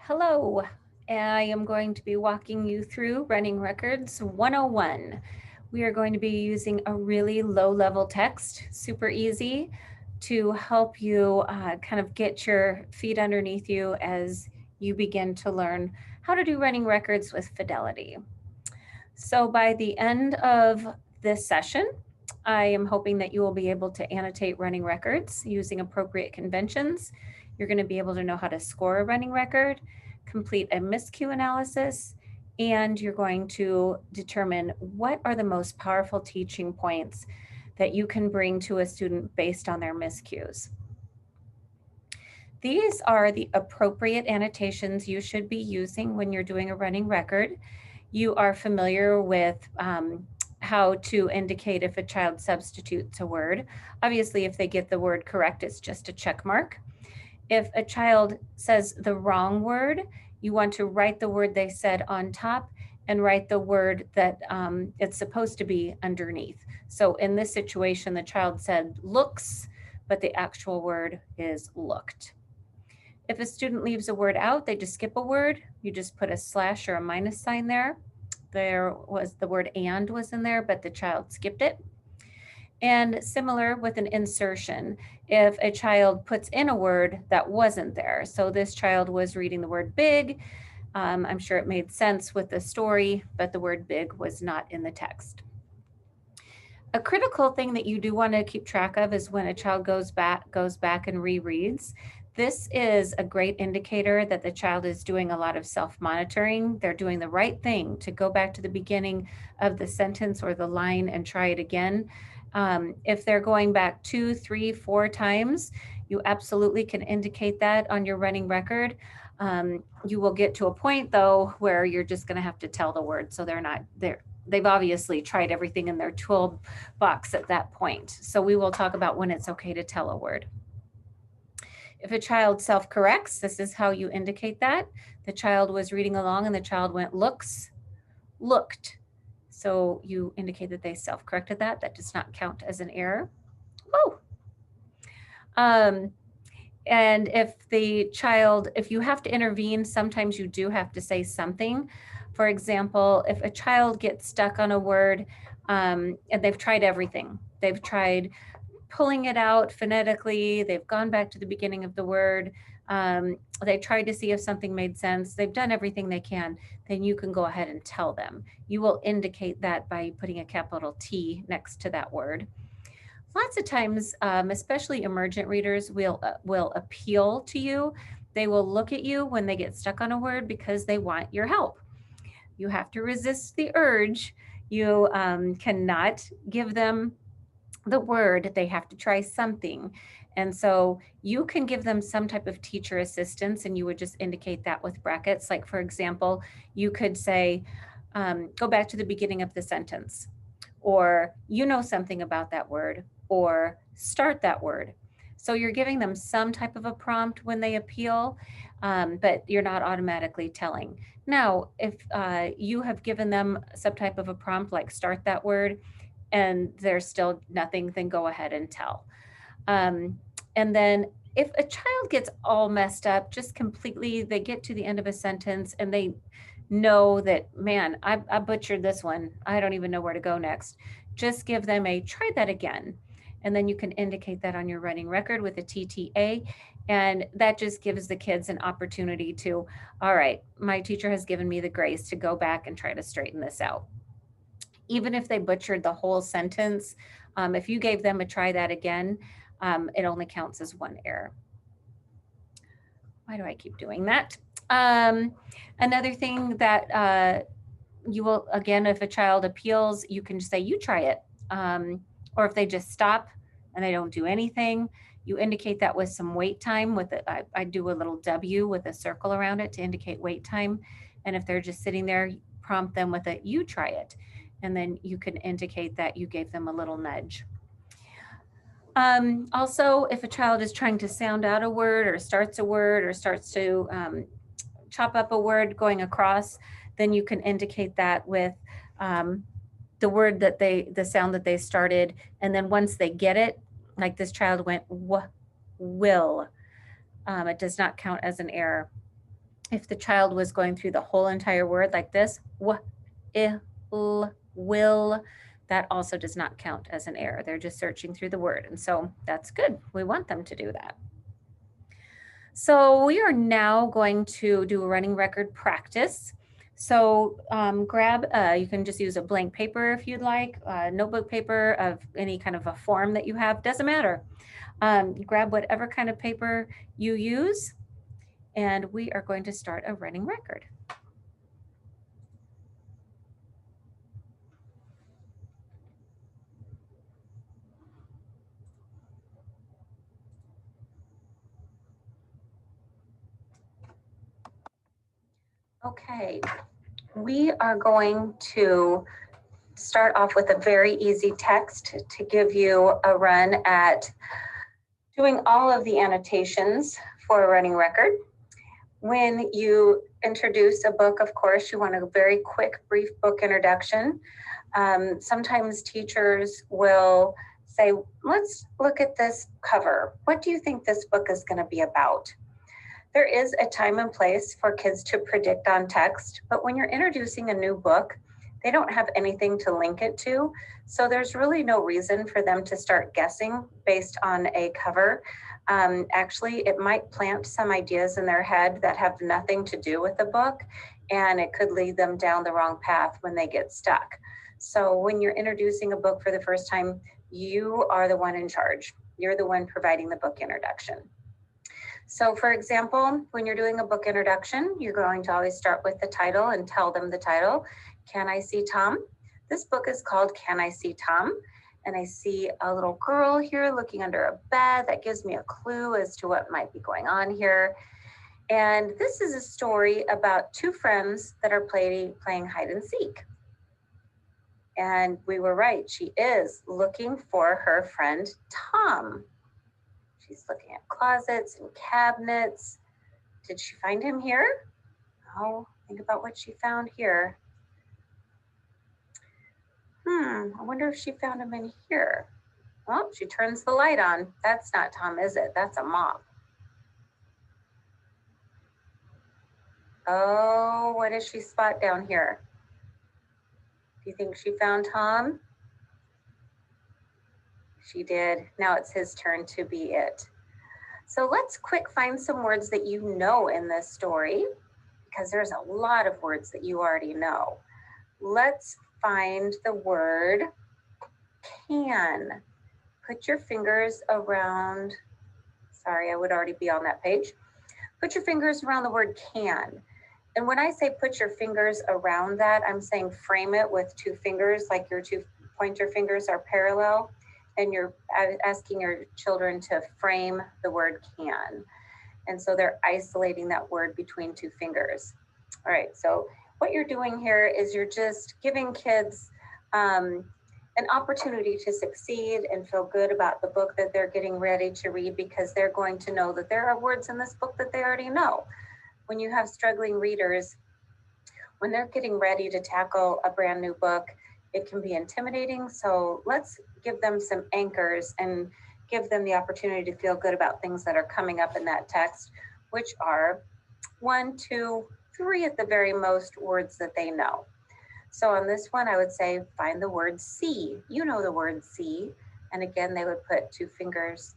Hello, I am going to be walking you through Running Records 101. We are going to be using a really low level text, super easy, to help you kind of get your feet underneath you as you begin to learn how to do running records with fidelity. So by the end of this session, I am hoping that you will be able to annotate running records using appropriate conventions. You're going to be able to know how to score a running record, complete a miscue analysis, and you're going to determine what are the most powerful teaching points that you can bring to a student based on their miscues. These are the appropriate annotations you should be using when you're doing a running record. You are familiar with how to indicate if a child substitutes a word. Obviously, if they get the word correct, it's just a check mark. If a child says the wrong word, you want to write the word they said on top and write the word that it's supposed to be underneath. So in this situation, the child said looks, but the actual word is looked. If a student leaves a word out, they just skip a word, you just put a slash or a minus sign there. There was the word and was in there, but the child skipped it. And similar with an insertion, if a child puts in a word that wasn't there. So this child was reading the word big. I'm sure it made sense with the story, but the word big was not in the text. A critical thing that you do want to keep track of is when a child goes back and rereads. This is a great indicator that the child is doing a lot of self-monitoring. They're doing the right thing to go back to the beginning of the sentence or the line and try it again. If they're going back 2, 3, 4 times, you absolutely can indicate that on your running record. You will get to a point though where you're just going to have to tell the word, so they're not there. They've obviously tried everything in their toolbox at that point. So we will talk about when it's okay to tell a word. If a child self-corrects, this is how you indicate that. The child was reading along and the child went looks, looked. So you indicate that they self-corrected that. That does not count as an error. Oh. And if you have to intervene, sometimes you do have to say something. For example, if a child gets stuck on a word and they've tried everything, they've tried pulling it out phonetically, they've gone back to the beginning of the word, they tried to see if something made sense, they've done everything they can, then you can go ahead and tell them. You will indicate that by putting a capital T next to that word. Lots of times, especially emergent readers will appeal to you. They will look at you when they get stuck on a word because they want your help. You have to resist the urge. You cannot give them the word. They have to try something. And so you can give them some type of teacher assistance, and you would just indicate that with brackets. Like, for example, you could say, go back to the beginning of the sentence, or you know something about that word, or start that word. So you're giving them some type of a prompt when they appeal, but you're not automatically telling. Now, if you have given them some type of a prompt like start that word and there's still nothing, then go ahead and tell. And then if a child gets all messed up, just completely, they get to the end of a sentence and they know that, man, I butchered this one. I don't even know where to go next. Just give them a try that again. And then you can indicate that on your running record with a TTA. And that just gives the kids an opportunity to, all right, my teacher has given me the grace to go back and try to straighten this out. Even if they butchered the whole sentence, if you gave them a try that again, it only counts as one error. Why do I keep doing that? Another thing that you will, again, if a child appeals, you can say, you try it. Or if they just stop and they don't do anything, you indicate that with some wait time. I do a little W with a circle around it to indicate wait time. And if they're just sitting there, prompt them with a, you try it. And then you can indicate that you gave them a little nudge. Also, if a child is trying to sound out a word or starts a word or starts to chop up a word going across, then you can indicate that with the word that the sound that they started. And then once they get it, like this child went will, it does not count as an error. If the child was going through the whole entire word like this, will, that also does not count as an error. They're just searching through the word. And so that's good. We want them to do that. So we are now going to do a running record practice. So grab, you can just use a blank paper if you'd like, notebook paper of any kind of a form that you have, doesn't matter. Grab whatever kind of paper you use, and we are going to start a running record. Okay, we are going to start off with a very easy text to give you a run at doing all of the annotations for a running record. When you introduce a book, of course, you want a very quick, brief book introduction. Sometimes teachers will say, let's look at this cover. What do you think this book is going to be about? There is a time and place for kids to predict on text, but when you're introducing a new book, they don't have anything to link it to. So there's really no reason for them to start guessing based on a cover. Actually, it might plant some ideas in their head that have nothing to do with the book, and it could lead them down the wrong path when they get stuck. So when you're introducing a book for the first time, you are the one in charge. You're the one providing the book introduction. So for example, when you're doing a book introduction, you're going to always start with the title and tell them the title. Can I see Tom? This book is called Can I See Tom? And I see a little girl here looking under a bed. That gives me a clue as to what might be going on here. And this is a story about two friends that are playing hide and seek. And we were right, she is looking for her friend Tom. She's looking at closets and cabinets. Did she find him here? Oh, think about what she found here. I wonder if she found him in here. Oh, she turns the light on. That's not Tom, is it? That's a mop. Oh, what does she spot down here? Do you think she found Tom? She did. Now it's his turn to be it. So let's quick find some words that you know in this story, because there's a lot of words that you already know. Let's find the word can. Put your fingers around, sorry, I would already be on that page. Put your fingers around the word can. And when I say put your fingers around that, I'm saying frame it with two fingers, like your two pointer fingers are parallel, and you're asking your children to frame the word can. And so they're isolating that word between two fingers. All right, so what you're doing here is you're just giving kids an opportunity to succeed and feel good about the book that they're getting ready to read, because they're going to know that there are words in this book that they already know. When you have struggling readers, when they're getting ready to tackle a brand new book, it can be intimidating. So let's give them some anchors and give them the opportunity to feel good about things that are coming up in that text, which are 1, 2, 3 at the very most words that they know. So on this one, I would say find the word see. You know the word see. And again, they would put two fingers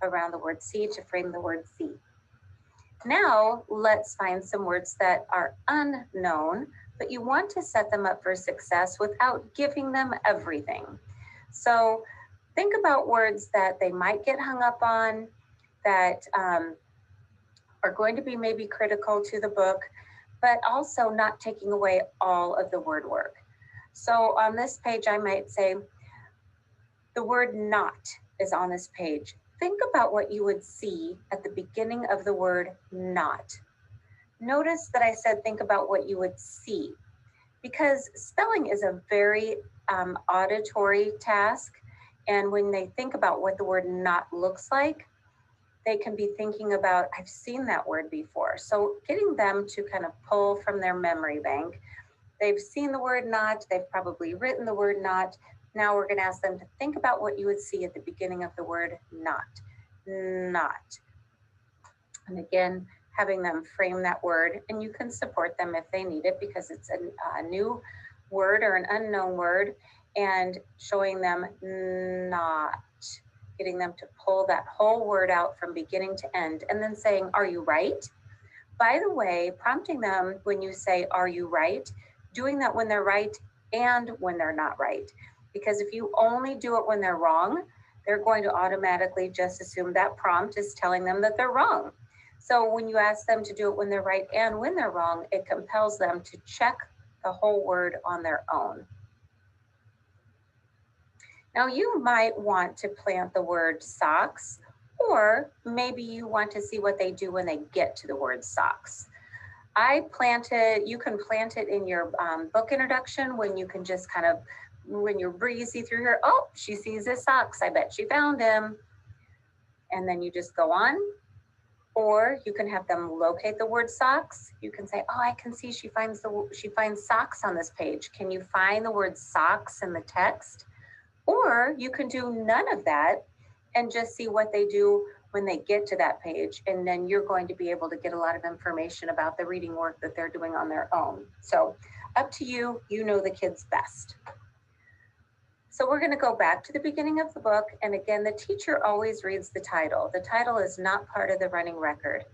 around the word see to frame the word see. Now let's find some words that are unknown, but you want to set them up for success without giving them everything. So think about words that they might get hung up on, that are going to be maybe critical to the book, but also not taking away all of the word work. So on this page, I might say, the word not is on this page. Think about what you would see at the beginning of the word not. Notice that I said think about what you would see, because spelling is a very auditory task. And when they think about what the word not looks like, they can be thinking about, I've seen that word before. So getting them to kind of pull from their memory bank. They've seen the word not, they've probably written the word not. Now we're gonna ask them to think about what you would see at the beginning of the word not. Not. And again, having them frame that word, and you can support them if they need it because it's a new word or an unknown word, and showing them not, getting them to pull that whole word out from beginning to end, and then saying, are you right? By the way, prompting them when you say, are you right? Doing that when they're right and when they're not right. Because if you only do it when they're wrong, they're going to automatically just assume that prompt is telling them that they're wrong. So when you ask them to do it when they're right and when they're wrong, it compels them to check the whole word on their own. Now you might want to plant the word socks, or maybe you want to see what they do when they get to the word socks. You can plant it in your book introduction when you can just kind of, when you're breezy through here, oh, she sees his socks, I bet she found him. And then you just go on. Or you can have them locate the word socks. You can say, oh, I can see she finds socks on this page. Can you find the word socks in the text? Or you can do none of that and just see what they do when they get to that page. And then you're going to be able to get a lot of information about the reading work that they're doing on their own. So up to you, you know the kids best. So we're going to go back to the beginning of the book. And again, the teacher always reads the title. The title is not part of the running record.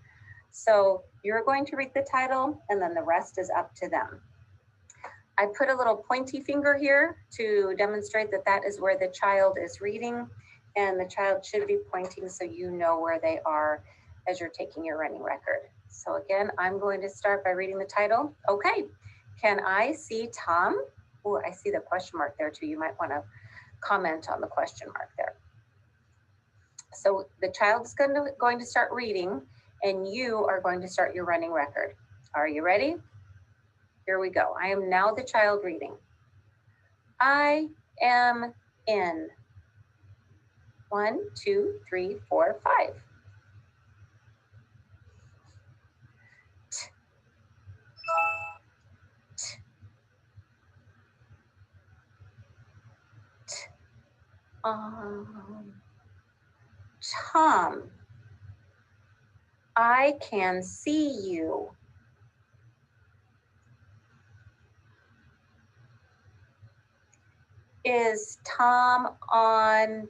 So you're going to read the title and then the rest is up to them. I put a little pointy finger here to demonstrate that that is where the child is reading, and the child should be pointing so you know where they are as you're taking your running record. So again, I'm going to start by reading the title. Okay, can I see Tom? Oh, I see the question mark there too. You might want to comment on the question mark there. So the child is going to start reading, and you are going to start your running record. Are you ready? Here we go. I am now the child reading. I am in. 1, 2, 3, 4, 5. T, t, t. Tom, I can see you. Is Tom on?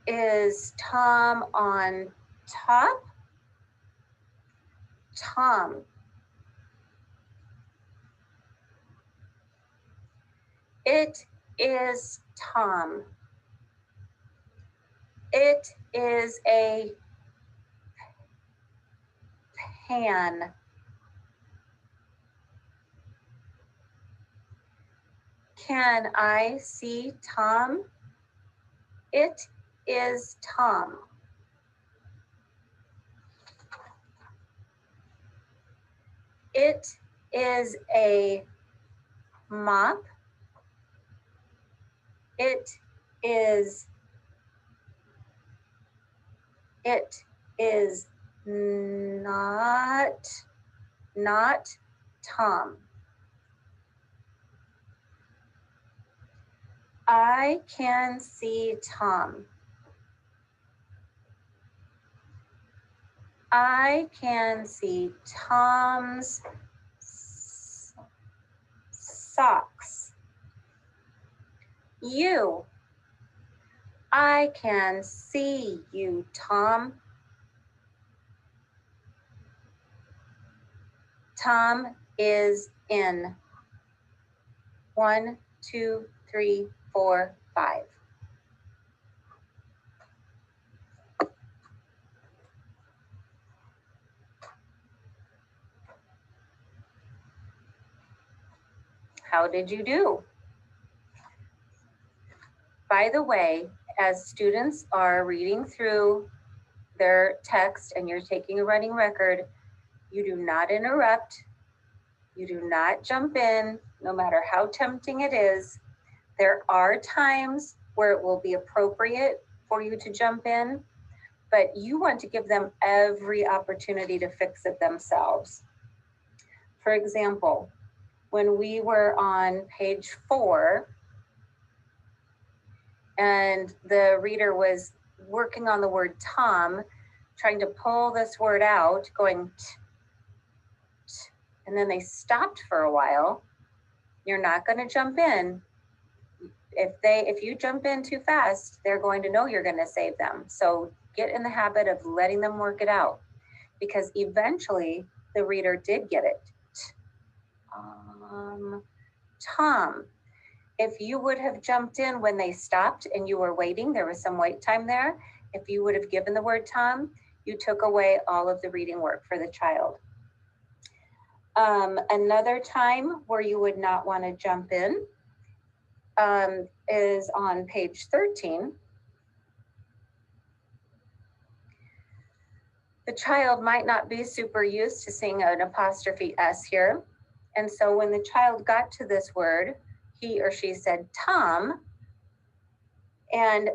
Is Tom on top? Tom. It is Tom. It is a pan. Can I see Tom? It is Tom. It is a mop. It is not Tom. I can see Tom. I can see Tom's socks. You. I can see you, Tom. Tom is in. 1, 2, 3, 4, 5. How did you do? By the way, as students are reading through their text and you're taking a running record, you do not interrupt. You do not jump in, no matter how tempting it is. There are times where it will be appropriate for you to jump in, but you want to give them every opportunity to fix it themselves. For example, when we were on page 4, and the reader was working on the word Tom, trying to pull this word out, going t, t, and then they stopped for a while, you're not going to jump in. If you jump in too fast, they're going to know you're going to save them. So get in the habit of letting them work it out, because eventually the reader did get it. Tom. If you would have jumped in when they stopped and you were waiting, there was some wait time there. If you would have given the word Tom, you took away all of the reading work for the child. Another time where you would not want to jump in is on page 13. The child might not be super used to seeing an apostrophe S here. And so when the child got to this word, he or she said Tom. And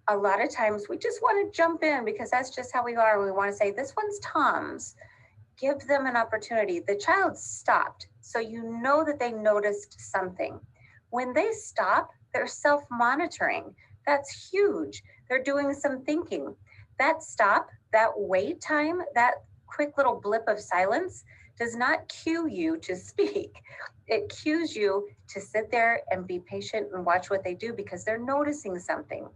a lot of times we just want to jump in because that's just how we are. We want to say, this one's Tom's. Give them an opportunity. The child stopped, so you know that they noticed something. When they stop, they're self-monitoring. That's huge. They're doing some thinking. That stop, that wait time, that quick little blip of silence does not cue you to speak. It cues you to sit there and be patient and watch what they do because they're noticing something.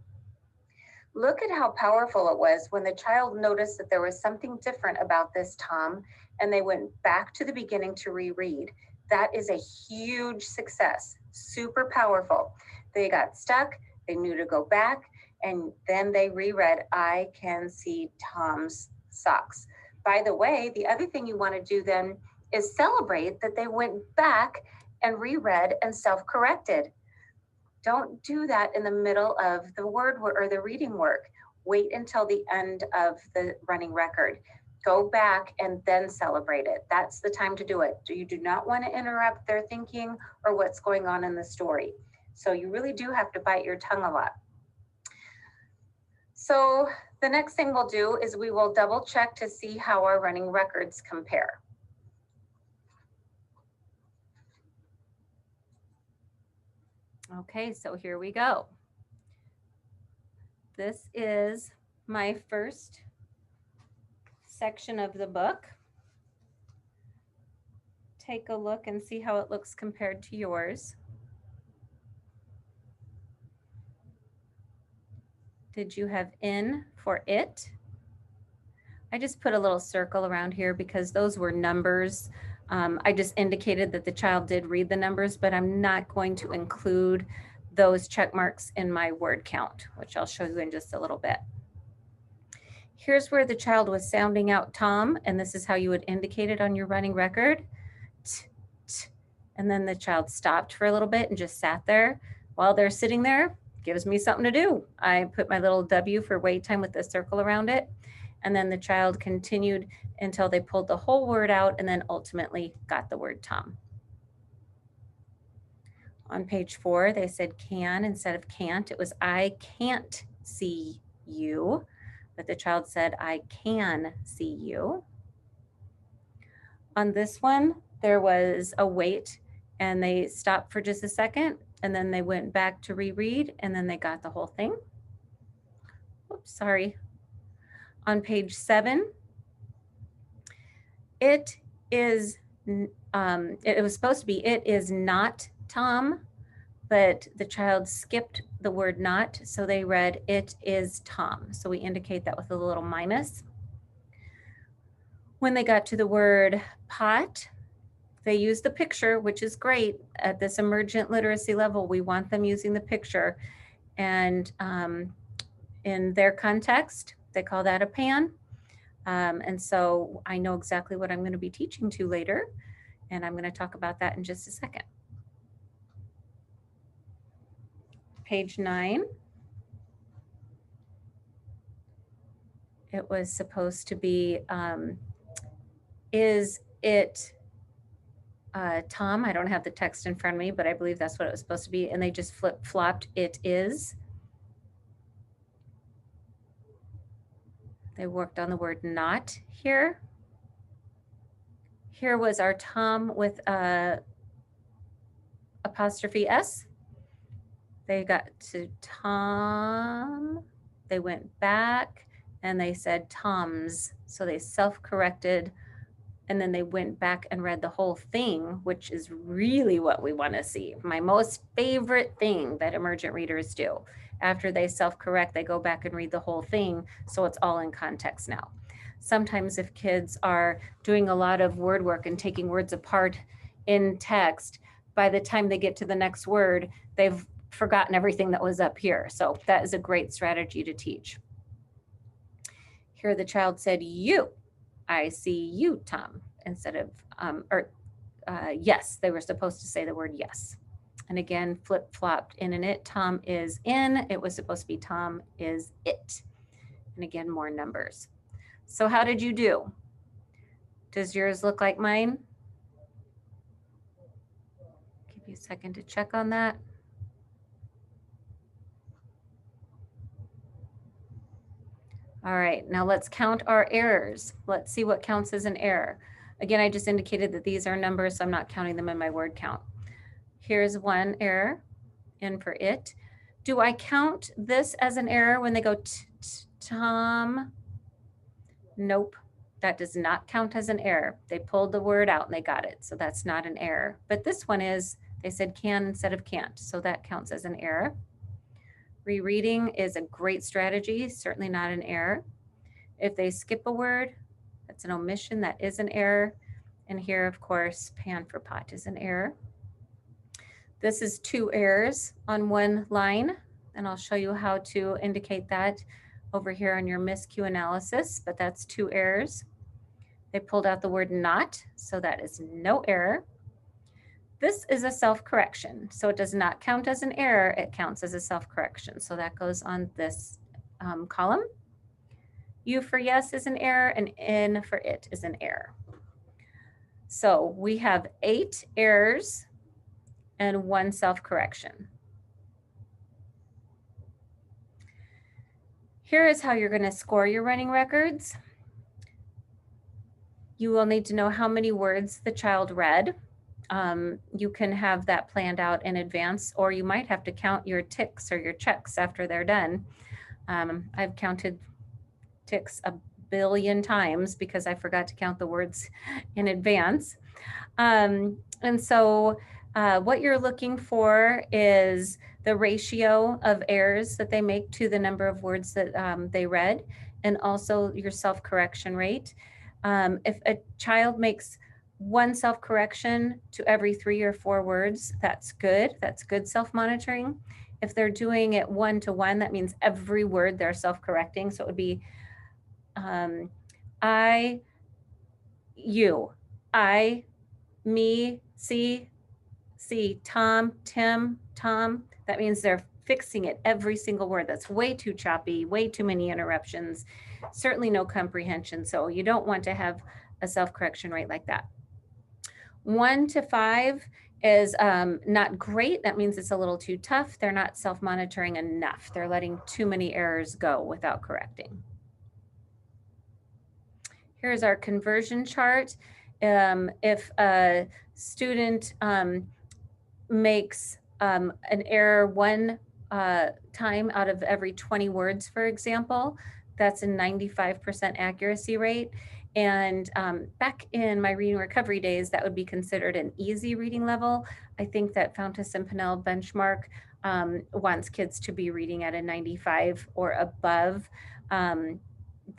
Look at how powerful it was when the child noticed that there was something different about this Tom, and they went back to the beginning to reread. That is a huge success, super powerful. They got stuck, they knew to go back, and then they reread, I can see Tom's socks. By the way, the other thing you want to do then is celebrate that they went back and reread and self-corrected. Don't do that in the middle of the word or the reading work. Wait until the end of the running record. Go back and then celebrate it. That's the time to do it. You do not want to interrupt their thinking or what's going on in the story. So you really do have to bite your tongue a lot. So the next thing we'll do is we will double check to see how our running records compare. Okay, so here we go. This is my first section of the book. Take a look and see how it looks compared to yours. Did you have in for it? I just put a little circle around here because those were numbers. I just indicated that the child did read the numbers, but I'm not going to include those check marks in my word count, which I'll show you in just a little bit. Here's where the child was sounding out Tom, and this is how you would indicate it on your running record. T, t. And then the child stopped for a little bit and just sat there. While they're sitting there, gives me something to do. I put my little W for wait time with a circle around it. And then the child continued until they pulled the whole word out and then ultimately got the word Tom. On page 4, they said can instead of can't. It was I can't see you, but the child said I can see you. On this one, there was a wait and they stopped for just a second and then they went back to reread and then they got the whole thing. Oops, sorry. On page 7, it is, it was supposed to be, it is not Tom, but the child skipped the word not, so they read it is Tom. So we indicate that with a little minus. When they got to the word pot, they used the picture, which is great. At this emergent literacy level, we want them using the picture. And in their context, they call that a pan. And so I know exactly what I'm going to be teaching to later, and I'm going to talk about that in just a second. Page 9. It was supposed to be, is it Tom? I don't have the text in front of me, but I believe that's what it was supposed to be. And they just flip-flopped it is. They worked on the word not here. Here was our Tom with apostrophe S. They got to Tom. they went back and they said Tom's. So they self-corrected and then they went back and read the whole thing, which is really what we want to see. My most favorite thing that emergent readers do. After they self-correct, they go back and read the whole thing, so it's all in context now. Sometimes if kids are doing a lot of word work and taking words apart in text, by the time they get to the next word, they've forgotten everything that was up here. So that is a great strategy to teach. Here the child said, you. I see you, Tom, instead of, yes, they were supposed to say the word yes. And again, flip-flopped in and it. Tom is in. It was supposed to be Tom is it. And again, more numbers. So how did you do? Does yours look like mine? Give you a second to check on that. All right, now let's count our errors. Let's see what counts as an error. Again, I just indicated that these are numbers, so I'm not counting them in my word count. Here's one error, in for it. Do I count this as an error when they go Tom? Nope, that does not count as an error. They pulled the word out and they got it, so that's not an error. But this one is, they said can instead of can't, so that counts as an error. Rereading is a great strategy, certainly not an error. If they skip a word, that's an omission, that is an error. And here, of course, pan for pot is an error. This is two errors on one line, and I'll show you how to indicate that over here on your miscue analysis, but that's two errors. They pulled out the word not, so that is no error. This is a self-correction, so it does not count as an error, it counts as a self-correction. So that goes on this column. U for yes is an error, and N for it is an error. So we have 8 errors and 1 self-correction. Here is how you're going to score your running records. You will need to know how many words the child read. You can have that planned out in advance, or you might have to count your ticks or your checks after they're done. I've counted ticks a billion times because I forgot to count the words in advance. And so what you're looking for is the ratio of errors that they make to the number of words that they read, and also your self-correction rate. If a child makes 1 self-correction to every 3 or 4 words, that's good. That's good self-monitoring. If they're doing it 1-to-1, that means every word they're self-correcting. So it would be I, you, I, me, see, Tom, Tim, Tom. That means they're fixing it every single word. That's way too choppy, way too many interruptions, certainly no comprehension. So you don't want to have a self-correction rate like that. 1 to 5 is not great. That means it's a little too tough. They're not self-monitoring enough. They're letting too many errors go without correcting. Here's our conversion chart. If a student makes an error 1 time out of every 20 words, for example, that's a 95% accuracy rate. And back in my reading recovery days, that would be considered an easy reading level. I think that Fountas and Pinnell benchmark wants kids to be reading at a 95 or above.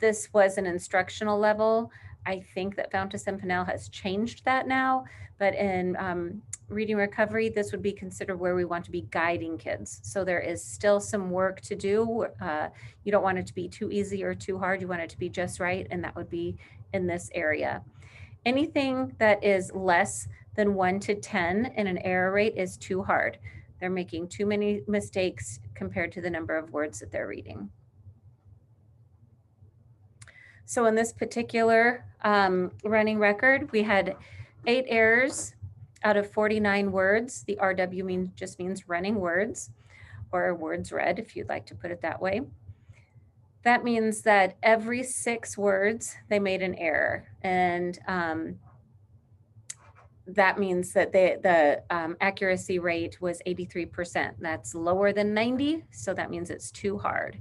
This was an instructional level. I think that Fountas and Pinnell has changed that now, but in reading recovery, this would be considered where we want to be guiding kids. So there is still some work to do. You don't want it to be too easy or too hard. You want it to be just right, and that would be in this area. Anything that is less than 1 to 10 in an error rate is too hard. They're making too many mistakes compared to the number of words that they're reading. So in this particular running record, we had 8 errors out of 49 words. The RW just means running words, or words read, if you'd like to put it that way. That means that every 6 words, they made an error. And that means that the accuracy rate was 83%. That's lower than 90, so that means it's too hard.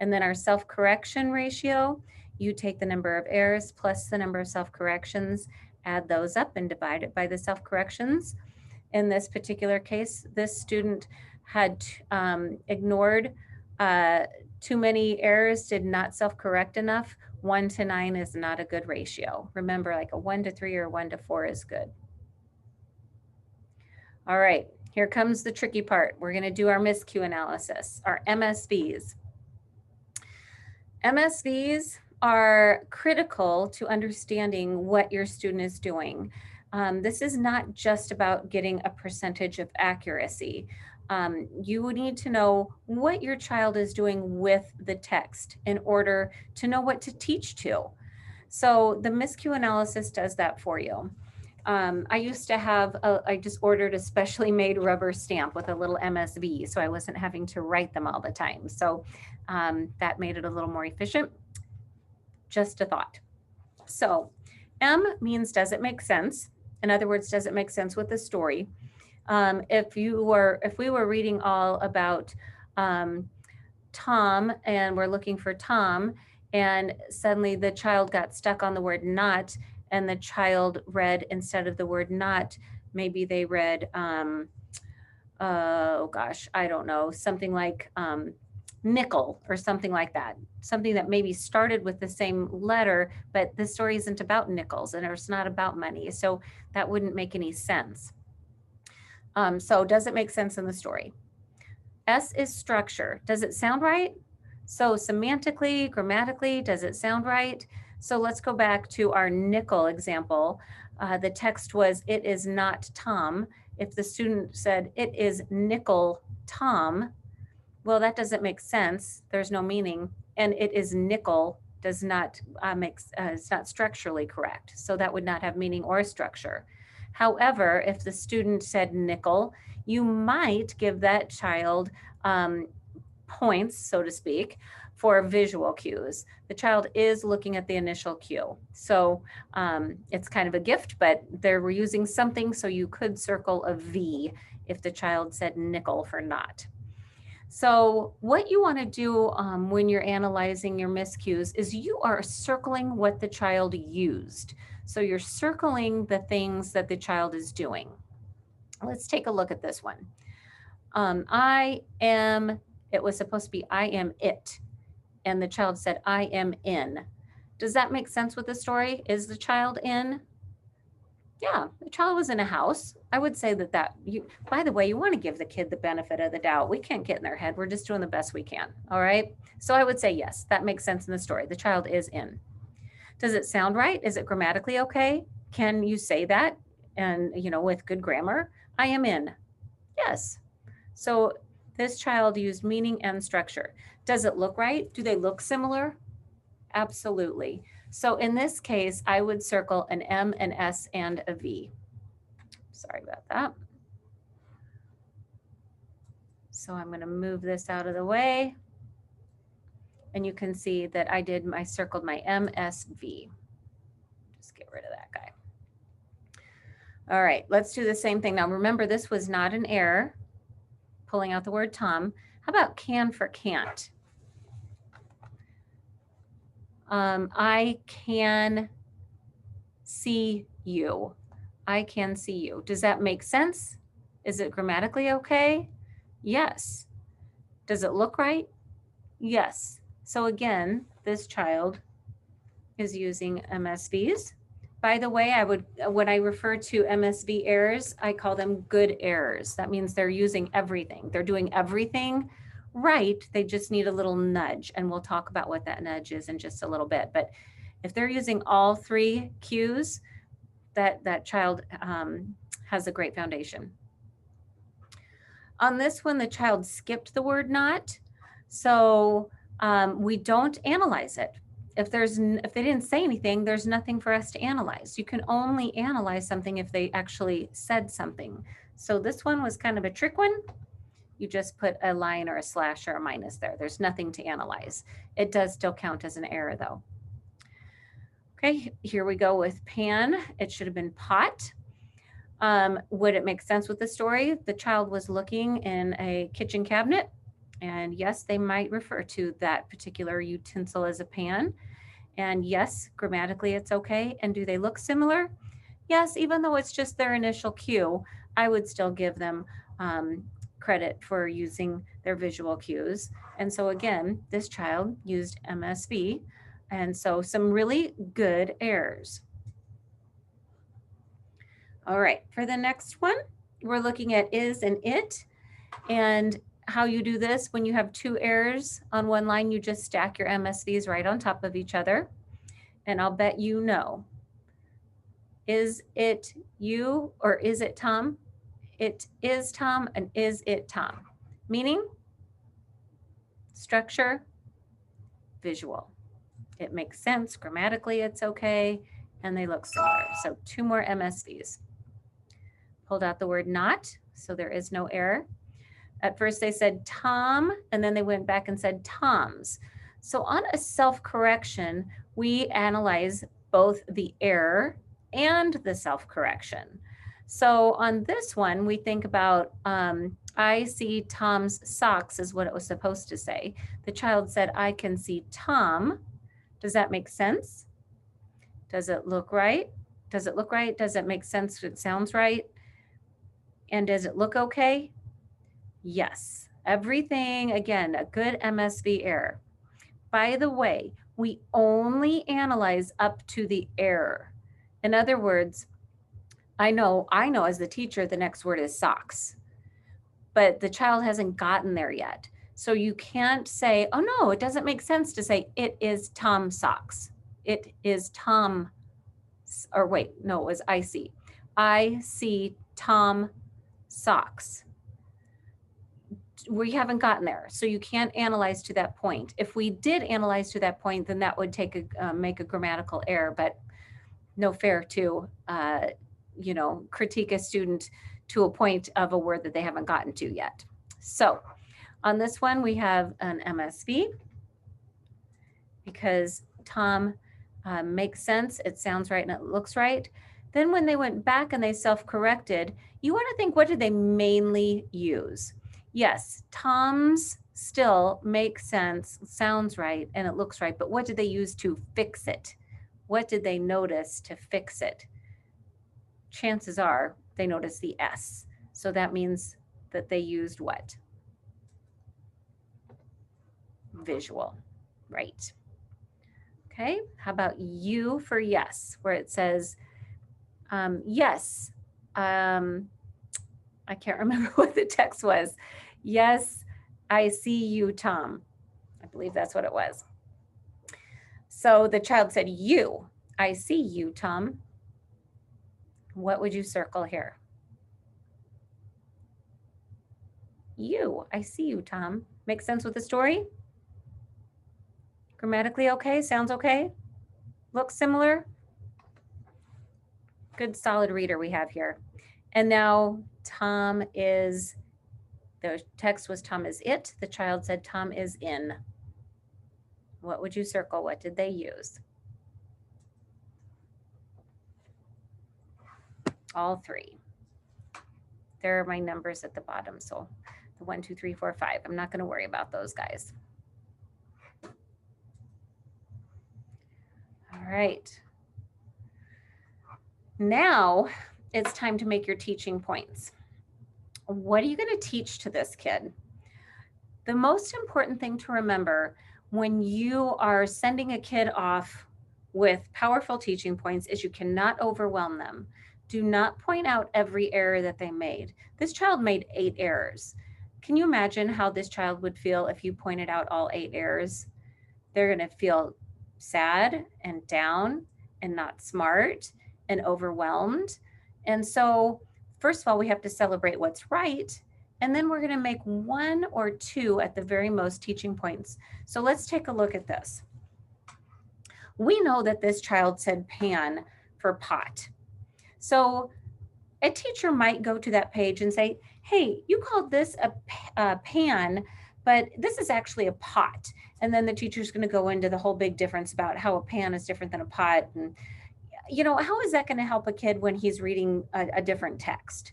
And then our self-correction ratio, you take the number of errors plus the number of self-corrections, add those up and divide it by the self-corrections. In this particular case, this student had ignored too many errors, did not self-correct enough. 1 to 9 is not a good ratio. Remember, like a 1 to 3 or 1 to 4 is good. All right, here comes the tricky part. We're going to do our miscue analysis, our MSVs. MSVs are critical to understanding what your student is doing. This is not just about getting a percentage of accuracy. You need to know what your child is doing with the text in order to know what to teach to. So the miscue analysis does that for you. I used to have, I just ordered a specially made rubber stamp with a little MSV, so I wasn't having to write them all the time. So that made it a little more efficient. Just a thought. So M means, does it make sense? In other words, does it make sense with the story? If we were reading all about Tom and we're looking for Tom, and suddenly the child got stuck on the word not, and the child read, instead of the word not, maybe they read, oh gosh, I don't know, something like nickel or something like that. Something that maybe started with the same letter, but the story isn't about nickels and it's not about money. So that wouldn't make any sense. So does it make sense in the story? S is structure. Does it sound right? So semantically, grammatically, does it sound right? So let's go back to our nickel example. The text was, it is not Tom. If the student said, it is nickel Tom, well, that doesn't make sense. There's no meaning. And it is nickel does not it's not structurally correct. So that would not have meaning or structure. However, if the student said nickel, you might give that child points, so to speak, for visual cues. The child is looking at the initial cue. So it's kind of a gift, but they're using something, so you could circle a V if the child said nickel for not. So what you want to do when you're analyzing your miscues is you are circling what the child used. So you're circling the things that the child is doing. Let's take a look at this one. I am, it was supposed to be I am it. And the child said, I am in. Does that make sense with the story? Is the child in? Yeah, the child was in a house. I would say that by the way, you want to give the kid the benefit of the doubt. We can't get in their head. We're just doing the best we can. All right. So I would say, yes, that makes sense in the story. The child is in. Does it sound right? Is it grammatically okay? Can you say that? And, with good grammar, I am in. Yes. So this child used meaning and structure. Does it look right? Do they look similar? Absolutely. So in this case, I would circle an M, an S, and a V. Sorry about that. So I'm going to move this out of the way. And you can see that I circled my MSV. Just get rid of that guy. All right, let's do the same thing. Now remember, this was not an error, pulling out the word Tom. How about can for can't? I can see you. I can see you. Does that make sense? Is it grammatically okay? Yes. Does it look right? Yes. So again, this child is using MSVs. By the way, when I refer to MSV errors, I call them good errors. That means they're using everything. They're doing everything right. They just need a little nudge, and we'll talk about what that nudge is in just a little bit. But if they're using all three cues, that child has a great foundation. On this one, the child skipped the word not, so we don't analyze it. If they didn't say anything, there's nothing for us to analyze. You can only analyze something if they actually said something. So this one was kind of a trick one. You just put a line or a slash or a minus there. There's nothing to analyze. It does still count as an error though. Okay, here we go with pan. It should have been pot. Would it make sense with the story? The child was looking in a kitchen cabinet And yes, they might refer to that particular utensil as a pan. And yes, grammatically it's okay. And do they look similar? Yes, even though it's just their initial cue, I would still give them credit for using their visual cues. And so again, this child used MSV. And so some really good errors. All right, for the next one, we're looking at is and it. And how you do this, when you have two errors on one line, you just stack your MSVs right on top of each other. And I'll bet you know. Is it you or is it Tom? It is Tom and is it Tom? Meaning, structure, visual. It makes sense. Grammatically, it's okay. And they look similar. So 2 more MSVs. Pulled out the word not, so there is no error. At first they said Tom, and then they went back and said Toms. So on a self-correction, we analyze both the error and the self-correction. So on this one, we think about, I see Tom's socks is what it was supposed to say. The child said, I can see Tom. Does that make sense? Does it look right? Does it look right? Does it make sense? It sounds right. And does it look okay? Yes. Everything, again, a good MSV error. By the way, we only analyze up to the error. In other words, I know as the teacher, the next word is socks, but the child hasn't gotten there yet. So you can't say, oh no, it doesn't make sense to say it is Tom socks. It is Tom, or wait, no, it was I see. I see Tom socks. We haven't gotten there, so you can't analyze to that point. If we did analyze to that point, then that would take make a grammatical error, but no fair to critique a student to a point of a word that they haven't gotten to yet. So on this one, we have an MSV because Tom makes sense, it sounds right, and it looks right. Then when they went back and they self-corrected, you want to think, what did they mainly use? Yes, Tom's still makes sense, sounds right, and it looks right, but what did they use to fix it? What did they notice to fix it? Chances are they noticed the S. So that means that they used what? Visual, right? Okay, how about U for yes, where it says, yes, I can't remember what the text was. Yes, I see you, Tom. I believe that's what it was. So the child said, you, I see you, Tom. What would you circle here? You, I see you, Tom. Makes sense with the story? Grammatically okay? Sounds okay? Looks similar? Good solid reader we have here. And now Tom is, the text was Tom is it. The child said Tom is in. What would you circle? What did they use? All three. There are my numbers at the bottom. So the 1, 2, 3, 4, 5. I'm not going to worry about those guys. All right. Now it's time to make your teaching points. What are you going to teach to this kid? The most important thing to remember when you are sending a kid off with powerful teaching points is you cannot overwhelm them. Do not point out every error that they made. This child made 8 errors. Can you imagine how this child would feel if you pointed out all 8 errors? They're going to feel sad and down and not smart and overwhelmed. And so, first of all, we have to celebrate what's right. And then we're going to make 1 or 2 at the very most teaching points. So let's take a look at this. We know that this child said pan for pot. So a teacher might go to that page and say, hey, you called this a pan, but this is actually a pot. And then the teacher's going to go into the whole big difference about how a pan is different than a pot. And, how is that going to help a kid when he's reading a different text?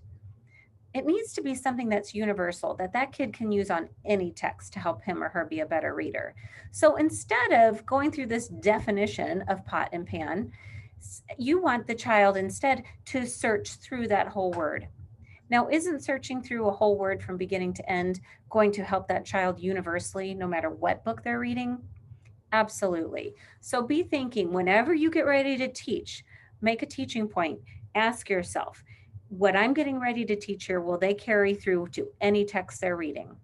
It needs to be something that's universal, that that kid can use on any text to help him or her be a better reader. So instead of going through this definition of pot and pan, you want the child instead to search through that whole word. Now, isn't searching through a whole word from beginning to end going to help that child universally, no matter what book they're reading? Absolutely. So be thinking whenever you get ready to teach, make a teaching point, ask yourself, what I'm getting ready to teach here, will they carry through to any text they're reading?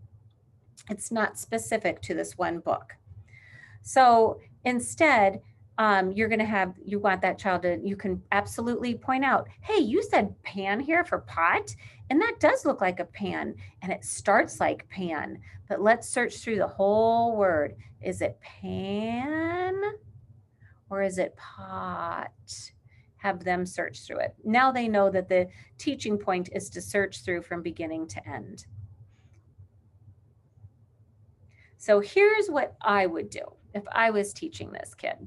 It's not specific to this one book. So instead, you're going to have, you want that child to, you can absolutely point out, hey, you said pan here for pot, and that does look like a pan, and it starts like pan, but let's search through the whole word. Is it pan or is it pot? Have them search through it. Now they know that the teaching point is to search through from beginning to end. So here's what I would do if I was teaching this kid.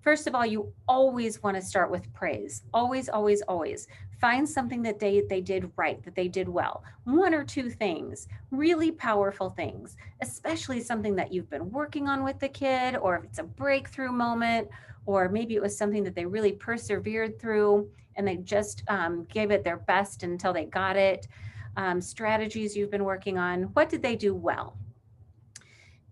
First of all, you always want to start with praise. Always, always, always. Find something that they did right, that they did well. One or two things, really powerful things, especially something that you've been working on with the kid, or if it's a breakthrough moment, or maybe it was something that they really persevered through and they just gave it their best until they got it. Strategies you've been working on. What did they do well?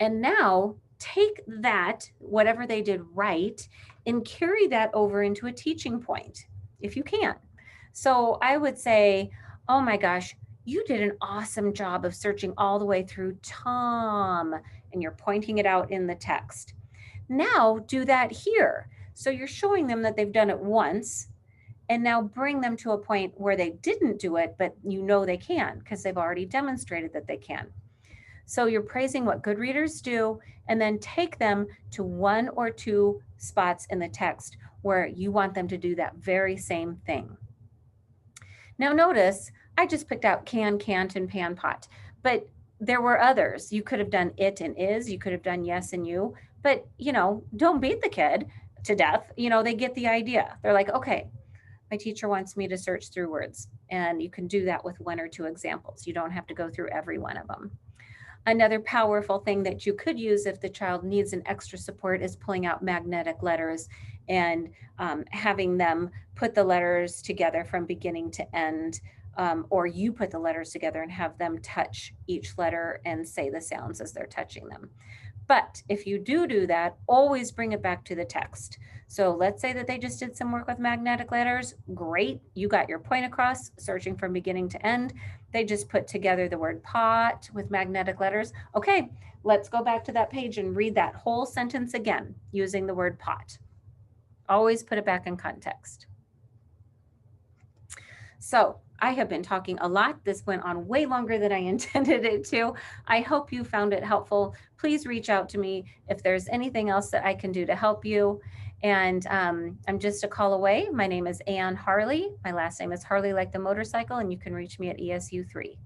And now take that, whatever they did right, and carry that over into a teaching point, if you can. So I would say, oh my gosh, you did an awesome job of searching all the way through Tom, and you're pointing it out in the text. Now do that here. So you're showing them that they've done it once, and now bring them to a point where they didn't do it, but you know they can because they've already demonstrated that they can. So you're praising what good readers do, and then take them to one or two spots in the text where you want them to do that very same thing. Now notice, I just picked out can, can't, and pan, pot, but there were others. You could have done it and is, you could have done yes and you, but don't beat the kid to death. They get the idea. They're like, okay, my teacher wants me to search through words, and you can do that with one or two examples. You don't have to go through every one of them. Another powerful thing that you could use if the child needs an extra support is pulling out magnetic letters and having them put the letters together from beginning to end, or you put the letters together and have them touch each letter and say the sounds as they're touching them. But if you do that, always bring it back to the text. So let's say that they just did some work with magnetic letters. Great. You got your point across, searching from beginning to end. They just put together the word pot with magnetic letters. Okay, let's go back to that page and read that whole sentence again using the word pot. Always put it back in context. So I have been talking a lot. This went on way longer than I intended it to. I hope you found it helpful. Please reach out to me if there's anything else that I can do to help you. And I'm just a call away. My name is Ann Harley. My last name is Harley like the motorcycle, and you can reach me at ESU3.